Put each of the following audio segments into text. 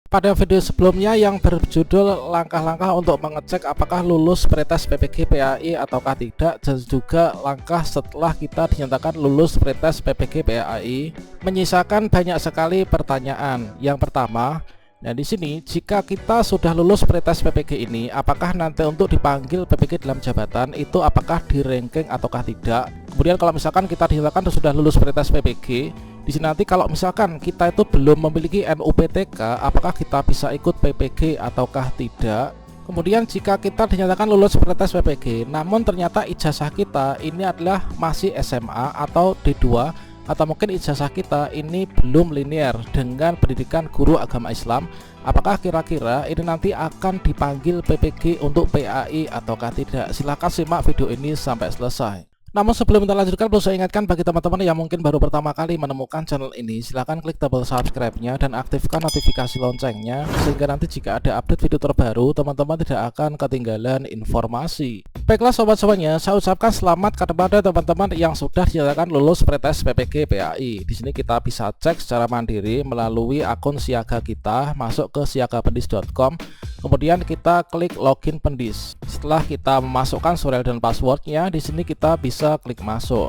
Pada video sebelumnya yang berjudul langkah-langkah untuk mengecek apakah lulus pretest PPG PAI ataukah tidak, dan juga langkah setelah kita dinyatakan lulus pretest PPG PAI, menyisakan banyak sekali pertanyaan. Yang pertama, nah di sini jika kita sudah lulus pretest PPG ini, apakah nanti untuk dipanggil PPG dalam jabatan itu apakah di ranking ataukah tidak? Kemudian kalau misalkan kita dinyatakan sudah lulus pretest PPG, di sini nanti kalau misalkan kita itu belum memiliki NUPTK, apakah kita bisa ikut PPG ataukah tidak? Kemudian jika kita dinyatakan lulus pretest PPG, namun ternyata ijazah kita ini adalah masih SMA atau D2, atau mungkin ijazah kita ini belum linear dengan pendidikan guru agama Islam, apakah kira-kira ini nanti akan dipanggil PPG untuk PAI ataukah tidak? Silahkan simak video ini sampai selesai. Namun sebelum kita lanjutkan, perlu saya ingatkan bagi teman-teman yang mungkin baru pertama kali menemukan channel ini, silahkan klik tombol subscribe-nya dan aktifkan notifikasi loncengnya, sehingga nanti jika ada update video terbaru, teman-teman tidak akan ketinggalan informasi. Baiklah sobat-sobatnya, saya ucapkan selamat kepada teman-teman yang sudah dinyatakan lulus pretest PPG PAI. Di sini kita bisa cek secara mandiri melalui akun siaga kita, masuk ke siagapendis.com, kemudian kita klik login Pendis. Setelah kita memasukkan surel dan passwordnya, di sini kita bisa klik masuk.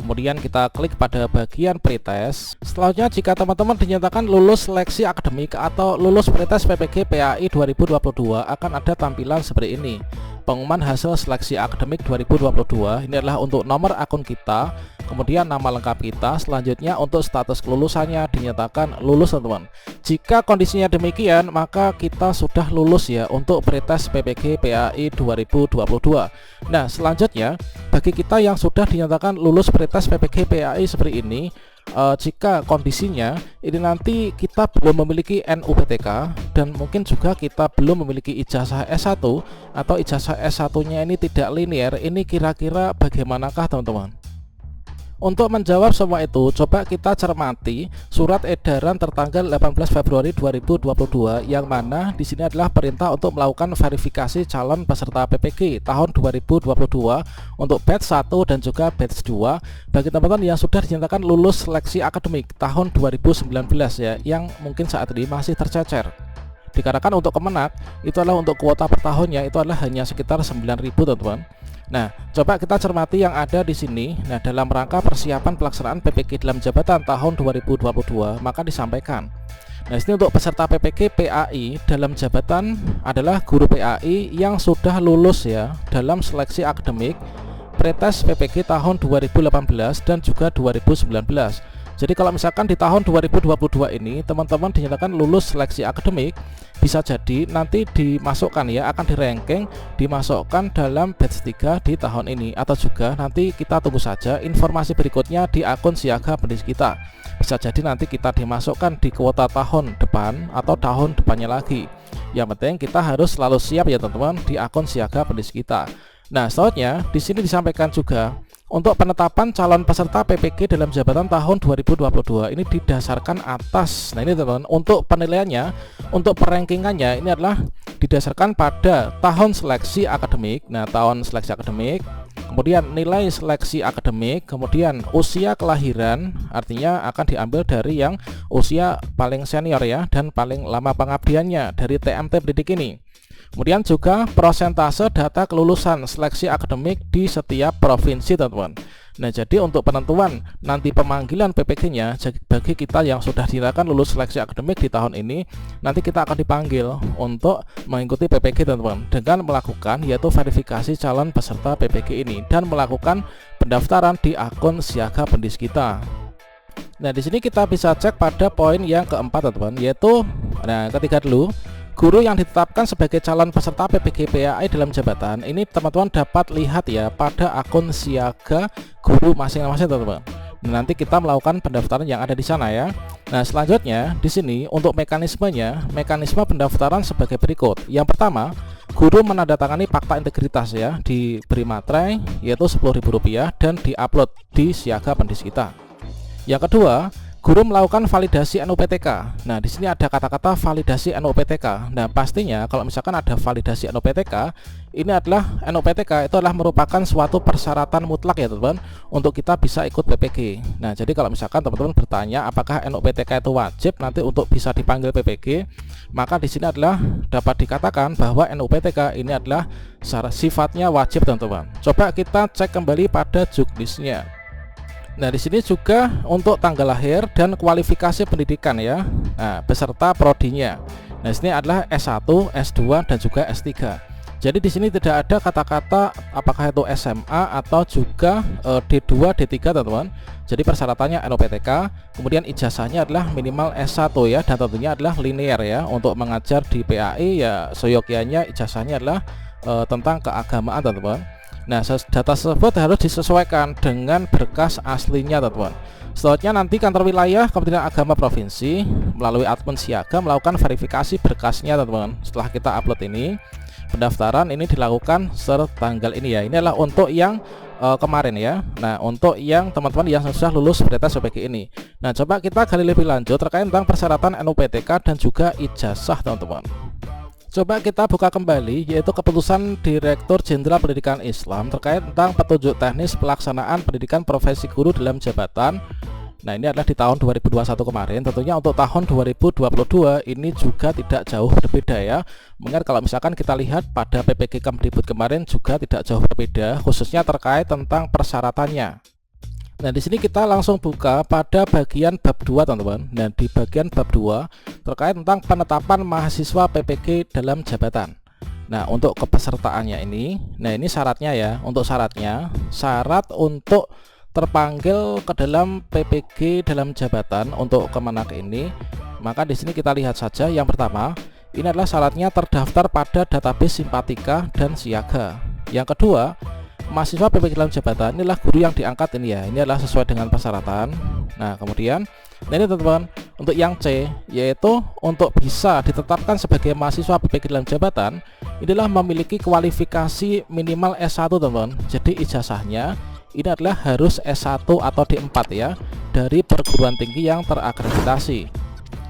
Kemudian kita klik pada bagian pretest. Selanjutnya jika teman-teman dinyatakan lulus seleksi akademik atau lulus pretest PPG PAI 2022, akan ada tampilan seperti ini. Pengumuman hasil seleksi akademik 2022 ini adalah untuk nomor akun kita, kemudian nama lengkap kita, selanjutnya untuk status kelulusannya dinyatakan lulus teman-teman. Jika kondisinya demikian, maka kita sudah lulus ya untuk pretest PPG PAI 2022. Nah selanjutnya bagi kita yang sudah dinyatakan lulus pretest PPG PAI seperti ini, jika kondisinya ini nanti kita belum memiliki NUPTK dan mungkin juga kita belum memiliki ijazah S1 atau ijazah S1 nya ini tidak linear, ini kira-kira bagaimanakah teman-teman? Untuk menjawab semua itu, coba kita cermati surat edaran tertanggal 18 Februari 2022 yang mana di sini adalah perintah untuk melakukan verifikasi calon peserta PPG tahun 2022 untuk batch 1 dan juga batch 2 bagi teman-teman yang sudah dinyatakan lulus seleksi akademik tahun 2019 ya, yang mungkin saat ini masih tercecer. Dikarenakan untuk Kemenak itu adalah untuk kuota per tahunnya itu adalah hanya sekitar 9.000 teman-teman. Nah, coba kita cermati yang ada di sini. Nah, dalam rangka persiapan pelaksanaan PPG dalam jabatan tahun 2022, maka disampaikan. Nah, ini untuk peserta PPG PAI dalam jabatan adalah guru PAI yang sudah lulus ya dalam seleksi akademik pretest PPG tahun 2018 dan juga 2019. Jadi kalau misalkan di tahun 2022 ini teman-teman dinyatakan lulus seleksi akademik, bisa jadi nanti dimasukkan ya, akan di ranking dimasukkan dalam batch 3 di tahun ini, atau juga nanti kita tunggu saja informasi berikutnya di akun siaga Pendis kita. Bisa jadi nanti kita dimasukkan di kuota tahun depan atau tahun depannya lagi. Yang penting kita harus selalu siap ya teman-teman di akun siaga Pendis kita. Nah, selanjutnya di sini disampaikan juga untuk penetapan calon peserta PPG dalam jabatan tahun 2022 ini didasarkan atas, nah ini teman-teman, untuk penilaiannya, untuk perankingannya ini adalah didasarkan pada tahun seleksi akademik. Nah, tahun seleksi akademik, kemudian nilai seleksi akademik, kemudian usia kelahiran, artinya akan diambil dari yang usia paling senior ya dan paling lama pengabdiannya dari TMT pendidik ini. Kemudian juga persentase data kelulusan seleksi akademik di setiap provinsi teman-teman. Nah, jadi untuk penentuan nanti pemanggilan PPG-nya bagi kita yang sudah dinyatakan lulus seleksi akademik di tahun ini, nanti kita akan dipanggil untuk mengikuti PPG teman-teman dengan melakukan yaitu verifikasi calon peserta PPG ini dan melakukan pendaftaran di akun siaga Pendis kita. Nah, di sini kita bisa cek pada poin yang keempat teman-teman, yaitu nah ketiga dulu. Guru yang ditetapkan sebagai calon peserta PPG PAI dalam jabatan ini teman-teman dapat lihat ya pada akun siaga guru masing-masing teman-teman. Nanti kita melakukan pendaftaran yang ada di sana ya. Nah, selanjutnya di sini untuk mekanismenya, mekanisme pendaftaran sebagai berikut. Yang pertama, guru menandatangani fakta integritas ya, diberi materai yaitu Rp10.000 dan diupload di siaga Pendis kita. Yang kedua, guru melakukan validasi NUPTK. Nah, di sini ada kata-kata validasi NUPTK. Nah, pastinya kalau misalkan ada validasi NUPTK, ini adalah NUPTK itu adalah merupakan suatu persyaratan mutlak ya teman-teman untuk kita bisa ikut PPG. Nah, jadi kalau misalkan teman-teman bertanya apakah NUPTK itu wajib nanti untuk bisa dipanggil PPG, maka di sini adalah dapat dikatakan bahwa NUPTK ini adalah sifatnya wajib teman-teman. Coba kita cek kembali pada juknisnya. Nah, di sini juga untuk tanggal lahir dan kualifikasi pendidikan ya. Nah, beserta prodinya. Nah, di sini adalah S1, S2 dan juga S3. Jadi di sini tidak ada kata-kata apakah itu SMA atau juga D2, D3 teman-teman. Jadi persyaratannya NUPTK, kemudian ijazahnya adalah minimal S1 ya, dan tentunya adalah linear ya. Untuk mengajar di PAI ya seyogyanya ijazahnya adalah tentang keagamaan teman-teman. Nah, data tersebut harus disesuaikan dengan berkas aslinya teman-teman. Selanjutnya nanti kantor wilayah Kementerian Agama Provinsi melalui admin siaga melakukan verifikasi berkasnya teman-teman. Setelah kita upload ini, pendaftaran ini dilakukan tanggal ini ya. Ini adalah untuk yang kemarin ya. Nah, untuk yang teman-teman yang sudah lulus pretest PPG ini. Nah, coba kita gali lebih lanjut terkait tentang persyaratan NUPTK dan juga ijazah teman-teman. Coba kita buka kembali yaitu keputusan Direktur Jenderal Pendidikan Islam terkait tentang petunjuk teknis pelaksanaan pendidikan profesi guru dalam jabatan. Nah, ini adalah di tahun 2021 kemarin. Tentunya untuk tahun 2022 ini juga tidak jauh berbeda ya. Mengingat kalau misalkan kita lihat pada PPG Kemdikbud kemarin juga tidak jauh berbeda, khususnya terkait tentang persyaratannya. Nah, di sini kita langsung buka pada bagian bab 2 teman-teman. Nah, di bagian bab 2 terkait tentang penetapan mahasiswa PPG dalam jabatan. Nah, untuk kepesertaannya ini, nah ini syaratnya ya. Untuk syaratnya, syarat untuk terpanggil ke dalam PPG dalam jabatan untuk Kemenak ini, maka di sini kita lihat saja yang pertama, ini adalah syaratnya terdaftar pada database Simpatika dan Siaga. Yang kedua, mahasiswa PPG dalam jabatan inilah guru yang diangkat ini ya. Ini adalah sesuai dengan persyaratan. Nah, kemudian ini teman-teman, untuk yang C yaitu untuk bisa ditetapkan sebagai mahasiswa PPG dalam jabatan, inilah memiliki kualifikasi minimal S1 teman-teman. Jadi ijazahnya ini adalah harus S1 atau D4 ya, dari perguruan tinggi yang terakreditasi.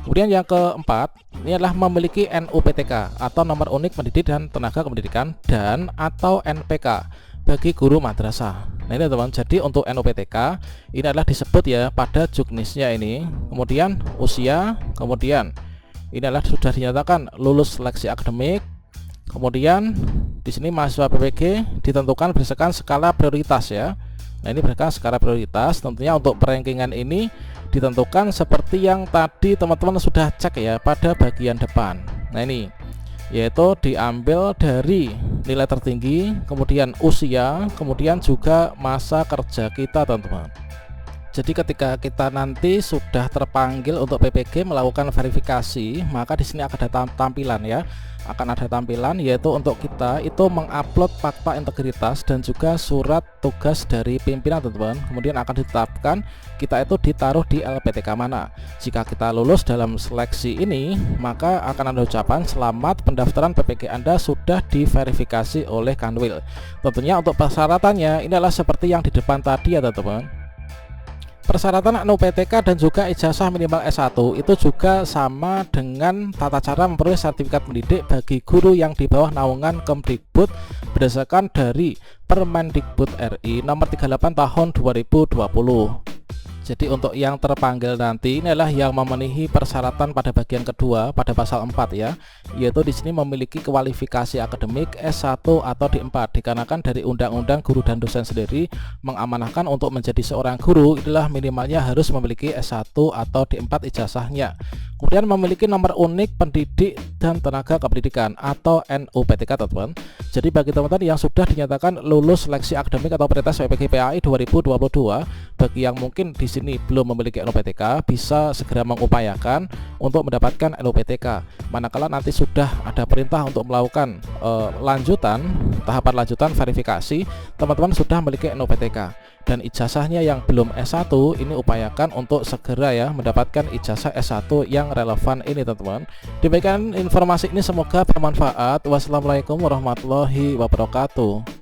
Kemudian yang keempat, ini adalah memiliki NUPTK atau nomor unik pendidik dan tenaga kependidikan, dan atau NPK bagi guru madrasah. Nah, ini teman-teman, jadi untuk NUPTK ini adalah disebut ya pada juknisnya ini. Kemudian usia, kemudian ini adalah sudah dinyatakan lulus seleksi akademik. Kemudian di sini mahasiswa PPG ditentukan berdasarkan skala prioritas ya. Nah, ini berdasarkan skala prioritas. Tentunya untuk perankingan ini ditentukan seperti yang tadi teman-teman sudah cek ya pada bagian depan. Nah, ini yaitu diambil dari nilai tertinggi, kemudian usia, kemudian juga masa kerja kita teman-teman. Jadi ketika kita nanti sudah terpanggil untuk PPG melakukan verifikasi, maka di sini akan ada tampilan ya. Akan ada tampilan yaitu untuk kita itu mengupload fakta integritas dan juga surat tugas dari pimpinan teman-teman. Kemudian akan ditetapkan kita itu ditaruh di LPTK mana. Jika kita lulus dalam seleksi ini, maka akan ada ucapan selamat pendaftaran PPG Anda sudah diverifikasi oleh Kanwil. Tentunya untuk persyaratannya ini adalah seperti yang di depan tadi ya teman-teman. Persyaratan NUPTK dan juga ijazah minimal S1 itu juga sama dengan tata cara memperoleh sertifikat pendidik bagi guru yang di bawah naungan Kemdikbud berdasarkan dari Permendikbud RI nomor 38 tahun 2020. Jadi untuk yang terpanggil nanti ini adalah yang memenuhi persyaratan pada bagian kedua pada pasal 4 ya, yaitu di sini memiliki kualifikasi akademik S1 atau D4 dikarenakan dari Undang-Undang Guru dan Dosen sendiri mengamanahkan untuk menjadi seorang guru itulah minimalnya harus memiliki S1 atau D4 ijazahnya. Kemudian memiliki nomor unik pendidik dan tenaga kependidikan atau NUPTK teman-teman. Jadi bagi teman-teman yang sudah dinyatakan lulus seleksi akademik atau pretest PPG PAI 2022, bagi yang mungkin di sini belum memiliki NUPTK bisa segera mengupayakan untuk mendapatkan NUPTK. Manakala nanti sudah ada perintah untuk melakukan tahapan lanjutan verifikasi, teman-teman sudah memiliki NUPTK dan ijazahnya yang belum S1 ini upayakan untuk segera ya mendapatkan ijazah S1 yang relevan ini teman-teman. Demikian informasi ini semoga bermanfaat. Wassalamualaikum warahmatullahi wabarakatuh.